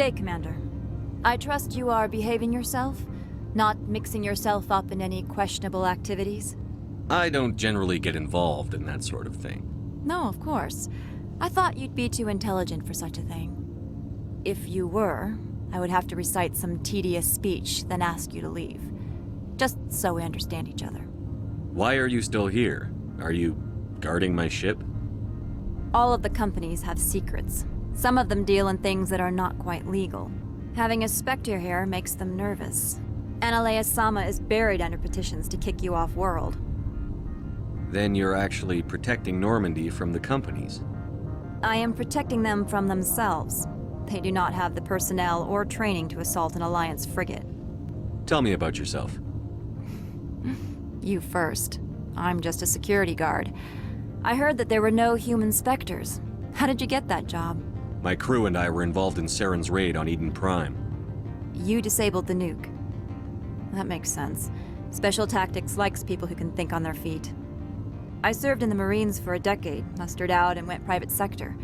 day, Commander. I trust you are behaving yourself, not mixing yourself up in any questionable activities? I don't generally get involved in that sort of thing. No, of course. I thought you'd be too intelligent for such a thing. If you were, I would have to recite some tedious speech, then ask you to leave. Just so we understand each other. Why are you still here? Are you guarding my ship? All of the companies have secrets. Some of them deal in things that are not quite legal. Having a Spectre here makes them nervous. Analea-sama is buried under petitions to kick you off-world. Then you're actually protecting Normandy from the companies. I am protecting them from themselves. They do not have the personnel or training to assault an Alliance frigate. Tell me about yourself. You first. I'm just a security guard. I heard that there were no human Spectres. How did you get that job? My crew and I were involved in Saren's raid on Eden Prime. You disabled the nuke. That makes sense. Special Tactics likes people who can think on their feet. I served in the Marines for a decade, mustered out, and went private sector.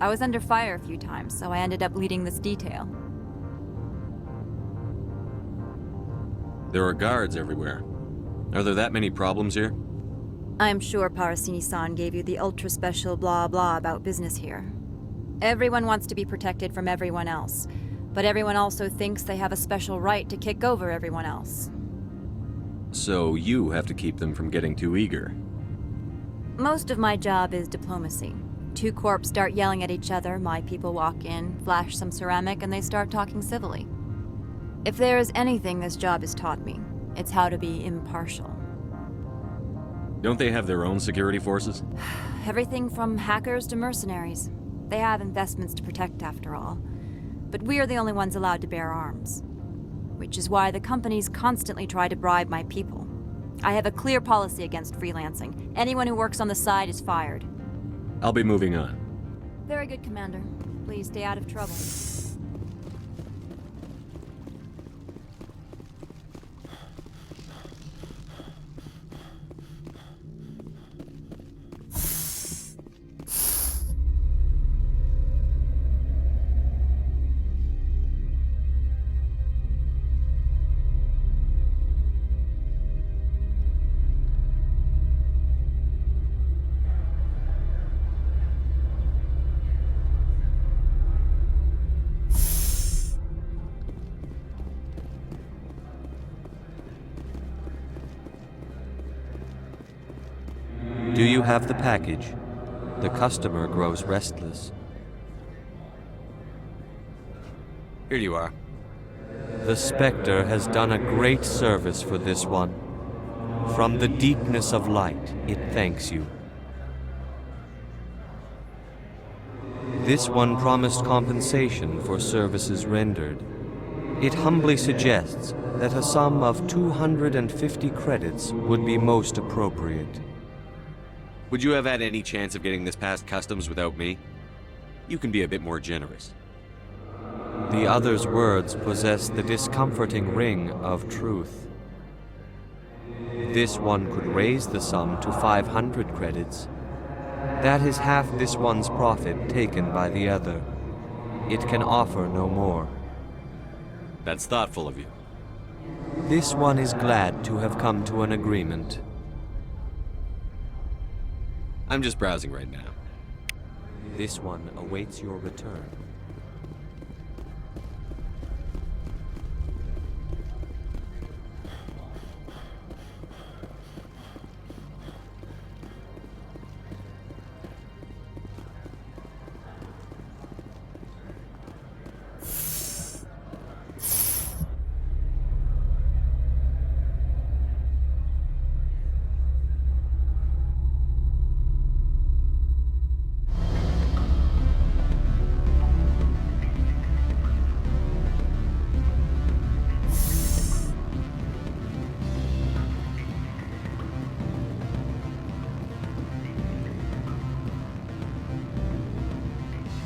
I was under fire a few times, so I ended up leading this detail. There are guards everywhere. Are there that many problems here? I'm sure Parasini-san gave you the ultra-special blah-blah about business here. Everyone wants to be protected from everyone else, but everyone also thinks they have a special right to kick over everyone else. So you have to keep them from getting too eager. Most of my job is diplomacy. Two corps start yelling at each other, my people walk in, flash some ceramic, and they start talking civilly. If there is anything this job has taught me, it's how to be impartial. Don't they have their own security forces? Everything from hackers to mercenaries. They have investments to protect, after all. But we are the only ones allowed to bear arms. Which is why the companies constantly try to bribe my people. I have a clear policy against freelancing. Anyone who works on the side is fired. I'll be moving on. Very good, Commander. Please stay out of trouble. Do you have the package? The customer grows restless. Here you are. The Spectre has done a great service for this one. From the deepness of light, it thanks you. This one promised compensation for services rendered. It humbly suggests that a sum of 250 credits would be most appropriate. Would you have had any chance of getting this past customs without me? You can be a bit more generous. The other's words possess the discomforting ring of truth. This one could raise the sum to 500 credits. That is half this one's profit taken by the other. It can offer no more. That's thoughtful of you. This one is glad to have come to an agreement. I'm just browsing right now. This one awaits your return.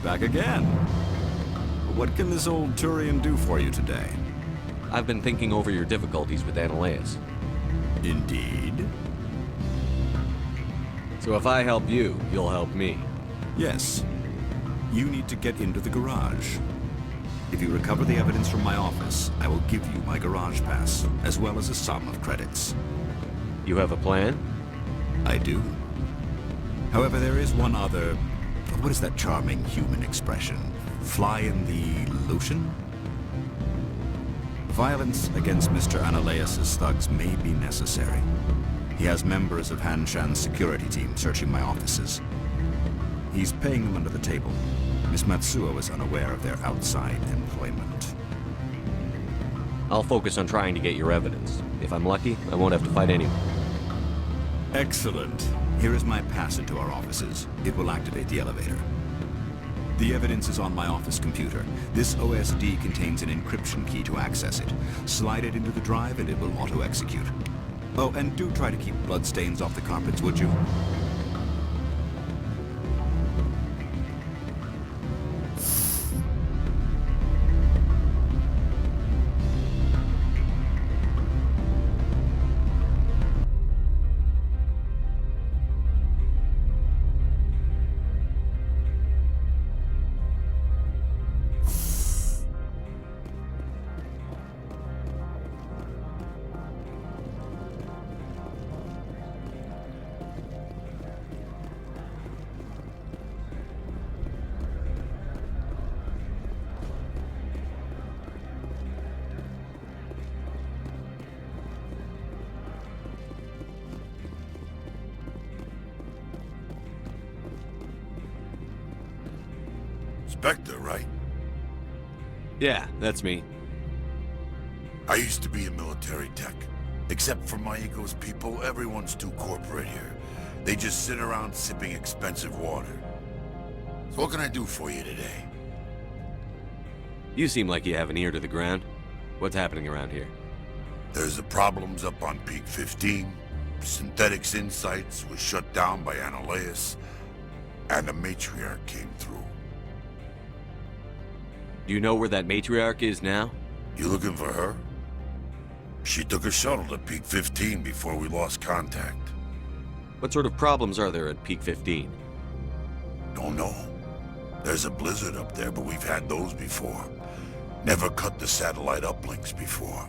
Back again. What can this old Turian do for you today? I've been thinking over your difficulties with Analeus. Indeed. So if I help you, you'll help me. Yes. You need to get into the garage. If you recover the evidence from my office, I will give you my garage pass, as well as a sum of credits. You have a plan? I do. However, there is one other... What is that charming human expression? Fly in the Lucian? Violence against Mr. Ananias' thugs may be necessary. He has members of Han Shan's security team searching my offices. He's paying them under the table. Miss Matsuo is unaware of their outside employment. I'll focus on trying to get your evidence. If I'm lucky, I won't have to fight anyone. Excellent. Here is my pass into our offices. It will activate the elevator. The evidence is on my office computer. This OSD contains an encryption key to access it. Slide it into the drive and it will auto-execute. Oh, and do try to keep bloodstains off the carpets, would you? Spectre, right? Yeah, that's me. I used to be a military tech. Except for my ego's people, everyone's too corporate here. They just sit around sipping expensive water. So what can I do for you today? You seem like you have an ear to the ground. What's happening around here? There's the problems up on Peak 15. Synthetics Insights was shut down by Ananias. And the matriarch came through. Do you know where that matriarch is now? You looking for her? She took a shuttle to Peak 15 before we lost contact. What sort of problems are there at Peak 15? Don't know. There's a blizzard up there, but we've had those before. Never cut the satellite uplinks before.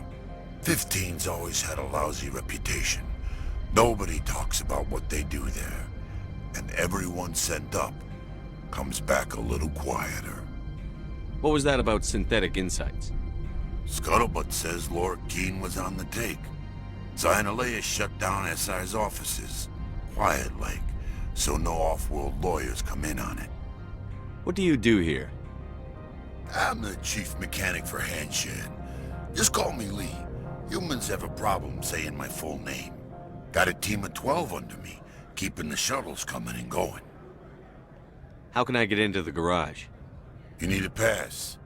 15's always had a lousy reputation. Nobody talks about what they do there. And everyone sent up comes back a little quieter. What was that about Synthetic Insights? Scuttlebutt says Laura Keene was on the take. Ananias shut down SI's offices. Quiet-like, so no off-world lawyers come in on it. What do you do here? I'm the chief mechanic for Han Shan. Just call me Lee. Humans have a problem saying my full name. Got a team of 12 under me, keeping the shuttles coming and going. How can I get into the garage? You need a pass.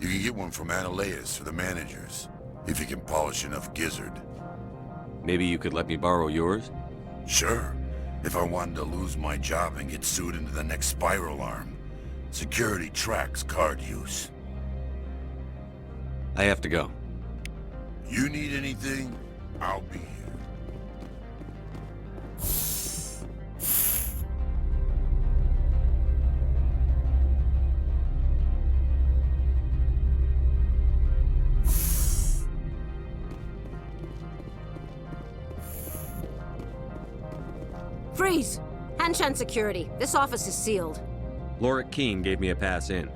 You can get one from Ananias for the managers, if you can polish enough gizzard. Maybe you could let me borrow yours? Sure, if I wanted to lose my job and get sued into the next spiral arm. Security tracks card use. I have to go. You need anything, I'll be here. Freeze! Hanshan Security. This office is sealed. Laura Keene gave me a pass in.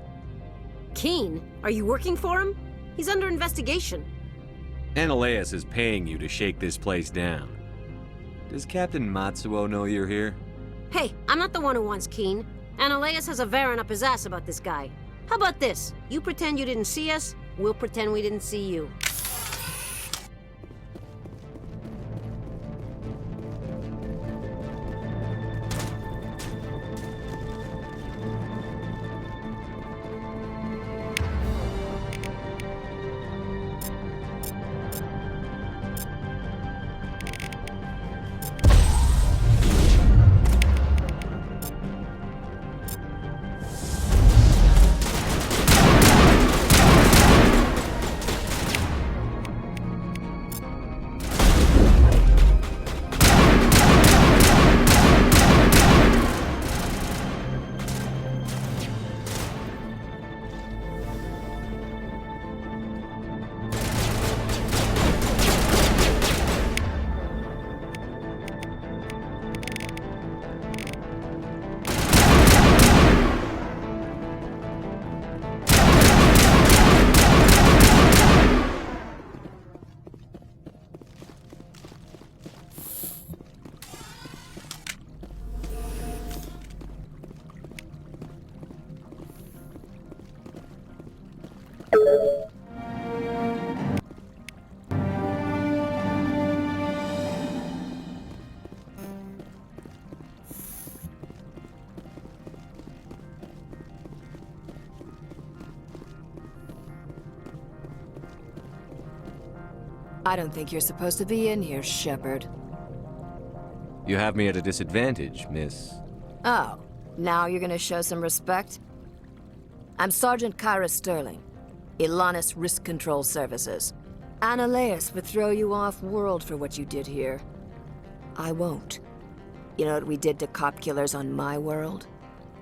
Keene? Are you working for him? He's under investigation. Ananias is paying you to shake this place down. Does Captain Matsuo know you're here? Hey, I'm not the one who wants Keene. Ananias has a Varen up his ass about this guy. How about this? You pretend you didn't see us, we'll pretend we didn't see you. I don't think you're supposed to be in here, Shepard. You have me at a disadvantage, miss. Oh, now you're gonna show some respect? I'm Sergeant Kyra Sterling, Ilanis Risk Control Services. Annaleus would throw you off-world for what you did here. I won't. You know what we did to cop killers on my world?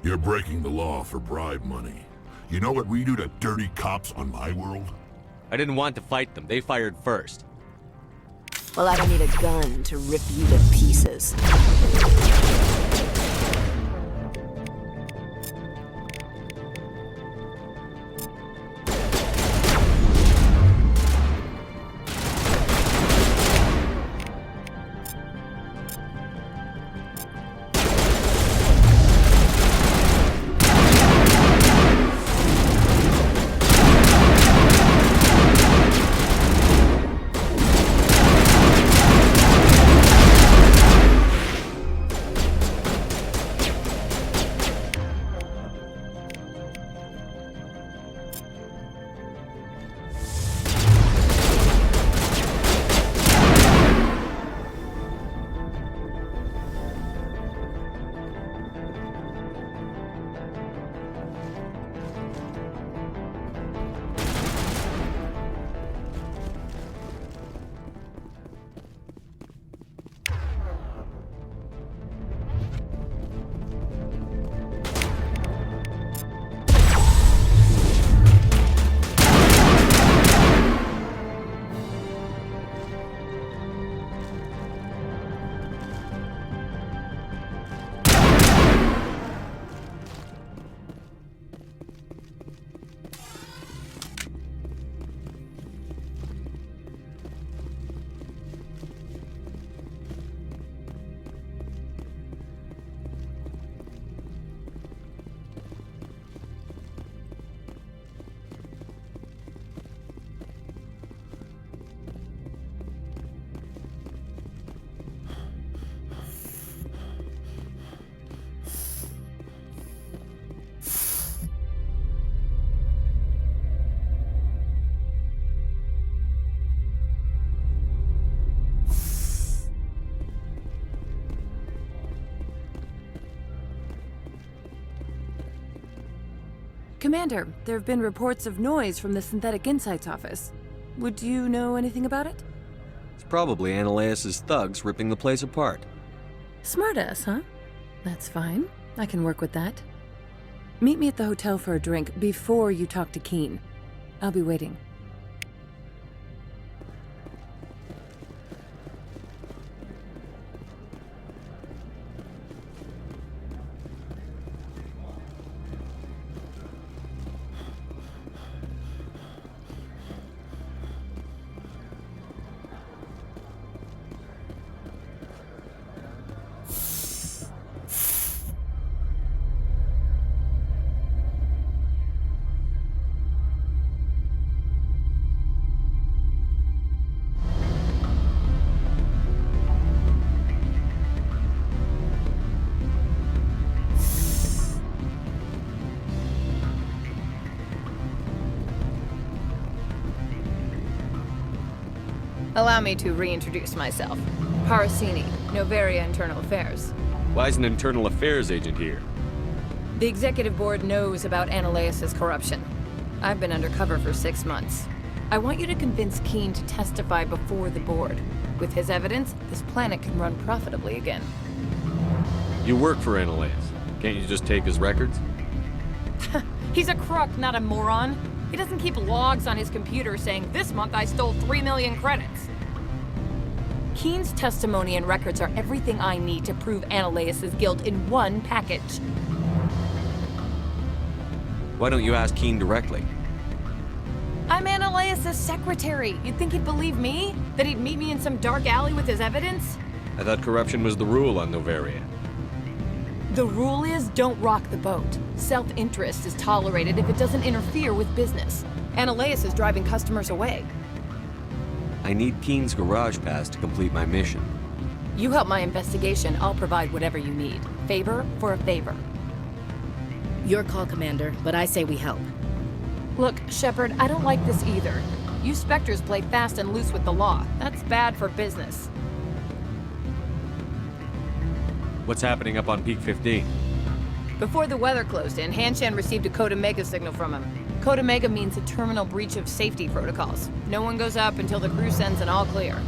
You're breaking the law for bribe money. You know what we do to dirty cops on my world? I didn't want to fight them. They fired first. Well, I don't need a gun to rip you to pieces. Commander, there have been reports of noise from the Synthetic Insights office. Would you know anything about it? It's probably Annaleus' thugs ripping the place apart. Smartass, huh? That's fine. I can work with that. Meet me at the hotel for a drink before you talk to Keen. I'll be waiting. Allow me to reintroduce myself. Parasini, Novaria Internal Affairs. Why is an internal affairs agent here? The executive board knows about Annaleus' corruption. I've been undercover for 6 months. I want you to convince Keen to testify before the board. With his evidence, this planet can run profitably again. You work for Annaleus. Can't you just take his records? He's a crook, not a moron. He doesn't keep logs on his computer saying, "This month I stole 3 million credits." Keen's testimony and records are everything I need to prove Annaleus' guilt in one package. Why don't you ask Keen directly? I'm Annaleus' secretary. You'd think he'd believe me? That he'd meet me in some dark alley with his evidence? I thought corruption was the rule on Novaria. The rule is, don't rock the boat. Self-interest is tolerated if it doesn't interfere with business. Annaleus is driving customers away. I need Keen's garage pass to complete my mission. You help my investigation, I'll provide whatever you need. Favor for a favor. Your call, Commander, but I say we help. Look, Shepard, I don't like this either. You Spectres play fast and loose with the law. That's bad for business. What's happening up on Peak 15? Before the weather closed in, Hanshan received a Code Omega signal from him. Code Omega means a terminal breach of safety protocols. No one goes up until the crew sends an all clear.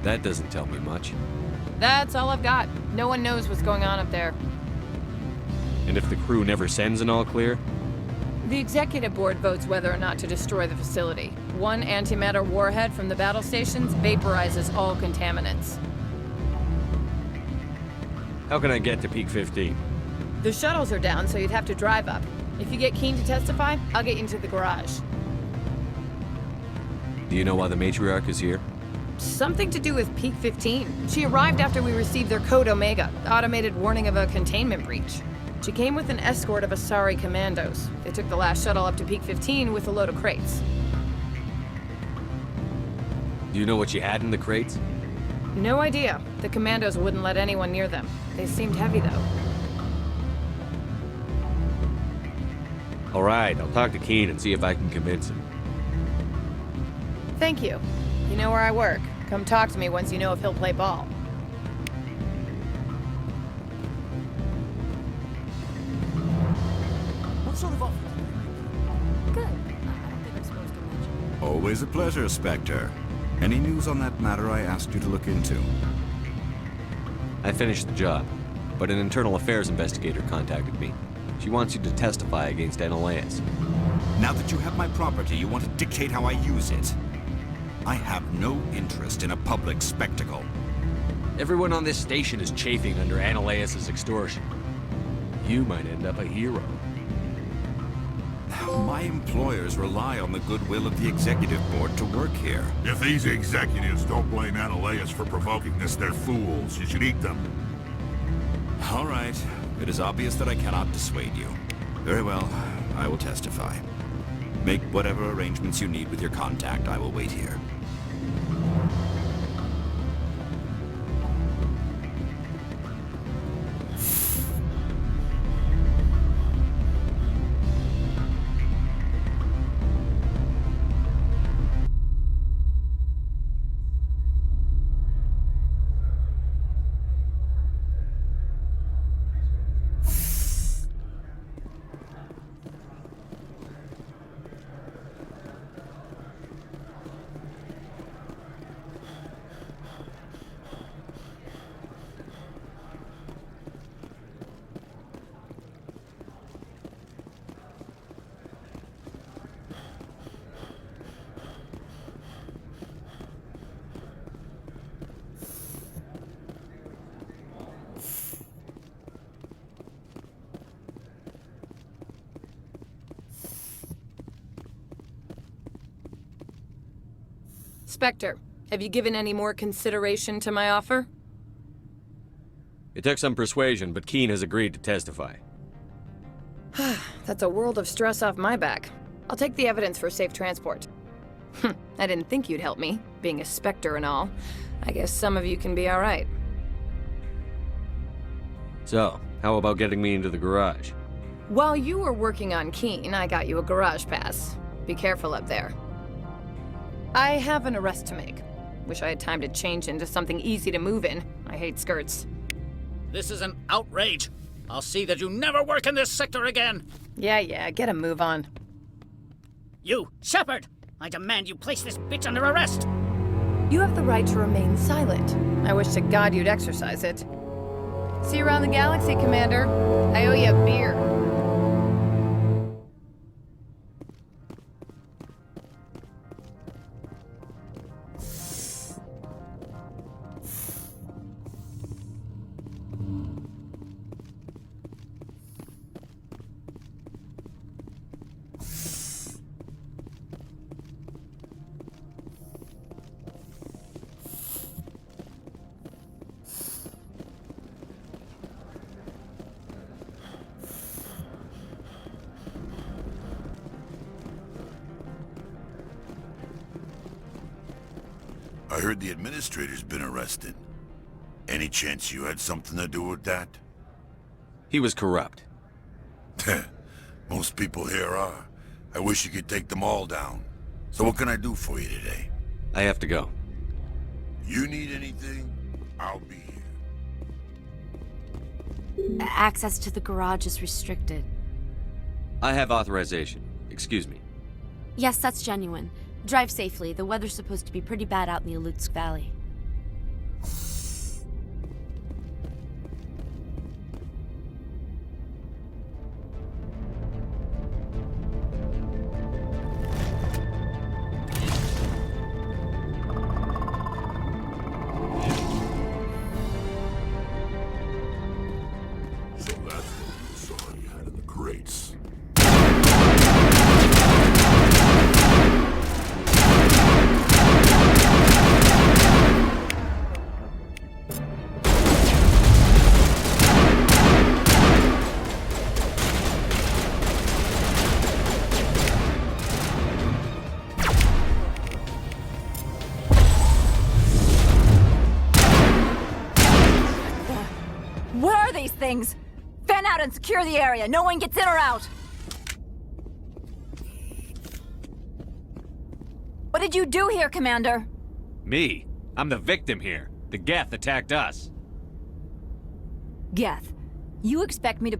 That doesn't tell me much. That's all I've got. No one knows what's going on up there. And if the crew never sends an all clear? The executive board votes whether or not to destroy the facility. One antimatter warhead from the battle stations vaporizes all contaminants. How can I get to Peak 15? The shuttles are down, so you'd have to drive up. If you get Keen to testify, I'll get you into the garage. Do you know why the matriarch is here? Something to do with Peak 15. She arrived after we received their Code Omega, automated warning of a containment breach. She came with an escort of Asari commandos. They took the last shuttle up to Peak 15 with a load of crates. Do you know what she had in the crates? No idea. The commandos wouldn't let anyone near them. They seemed heavy, though. All right, I'll talk to Keen and see if I can convince him. Thank you. You know where I work. Come talk to me once you know if he'll play ball. What sort of offer? Good. I don't think I'm supposed to mention. Always a pleasure, Spectre. Any news on that matter I asked you to look into? I finished the job, but an internal affairs investigator contacted me. She wants you to testify against Analaeus. Now that you have my property, you want to dictate how I use it. I have no interest in a public spectacle. Everyone on this station is chafing under Analaeus' extortion. You might end up a hero. My employers rely on the goodwill of the executive board to work here. If these executives don't blame Analaeus for provoking this, they're fools. You should eat them. All right. It is obvious that I cannot dissuade you. Very well. I will testify. Make whatever arrangements you need with your contact. I will wait here. Spectre, have you given any more consideration to my offer? It took some persuasion, but Keen has agreed to testify. That's a world of stress off my back. I'll take the evidence for safe transport. I didn't think you'd help me, being a Spectre and all. I guess some of you can be alright. So, how about getting me into the garage? While you were working on Keen, I got you a garage pass. Be careful up there. I have an arrest to make. Wish I had time to change into something easy to move in. I hate skirts. This is an outrage. I'll see that you never work in this sector again. Yeah, get a move on. You, Shepard! I demand you place this bitch under arrest! You have the right to remain silent. I wish to God you'd exercise it. See you around the galaxy, Commander. I owe you a beer. I heard the administrator's been arrested. Any chance you had something to do with that? He was corrupt. Most people here are. I wish you could take them all down. So what can I do for you today? I have to go. You need anything? I'll be here. Access to the garage is restricted. I have authorization. Excuse me. Yes, that's genuine. Drive safely. The weather's supposed to be pretty bad out in the Alutsk Valley. So that's what you saw you had in the crates. Where are these things? Fan out and secure the area. No one gets in or out. What did you do here, Commander? Me? I'm the victim here. The Geth attacked us. Geth, you expect me to...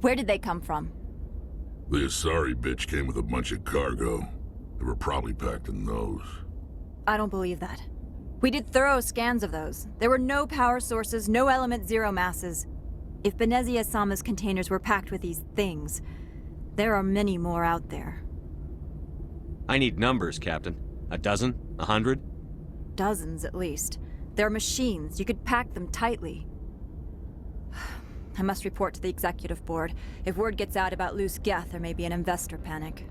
Where did they come from? The Asari bitch came with a bunch of cargo. They were probably packed in those. I don't believe that. We did thorough scans of those. There were no power sources, no element zero masses. If Benezia-sama's containers were packed with these things, there are many more out there. I need numbers, Captain. A dozen? 100? Dozens, at least. They're machines. You could pack them tightly. I must report to the executive board. If word gets out about loose Geth, there may be an investor panic.